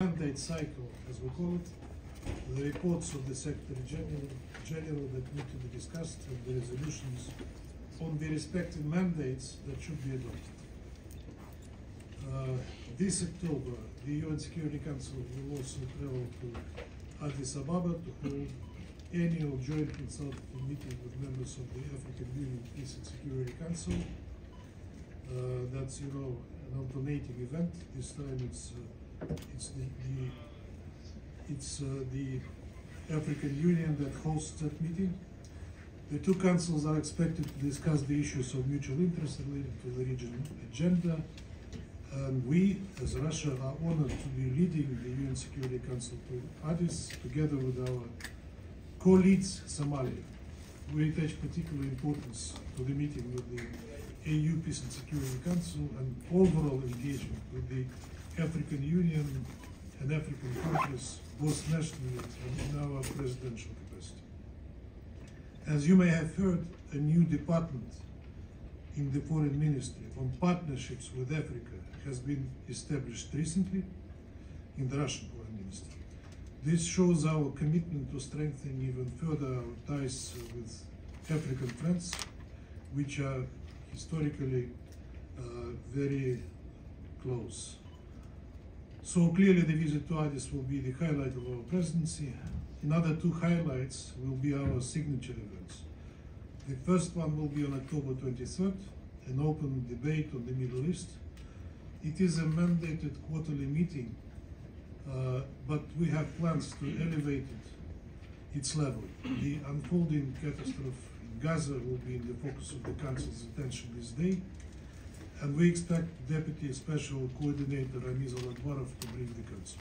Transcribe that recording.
mandate cycle, as we call it, the reports of the Secretary General that need to be discussed, and the resolutions on the respective mandates that should be adopted. This October, the UN Security Council will also travel to Addis Ababa to hold annual joint consultative meeting with members of the African Union Peace and Security Council. That's, an alternating event. This time it's the African Union that hosts that meeting. The two councils are expected to discuss the issues of mutual interest related to the regional agenda. And we, as Russia, are honored to be leading the UN Security Council to Addis, together with our co-leads, Somalia. We attach particular importance to the meeting with the AU Peace and Security Council and overall engagement with the African Union and African countries, both nationally and in our presidential capacity. As you may have heard, a new department in the Foreign Ministry on partnerships with Africa has been established recently in the Russian Foreign Ministry. This shows our commitment to strengthen even further our ties with African friends, which are historically very close. So clearly the visit to Addis will be the highlight of our presidency. Another two highlights will be our signature events. The first one will be on October 23rd, an open debate on the Middle East. It is a mandated quarterly meeting, but we have plans to elevate its level. The unfolding catastrophe in Gaza will be in the focus of the Council's attention this day, and we expect Deputy Special Coordinator Ramiz Aladbarov to brief the Council.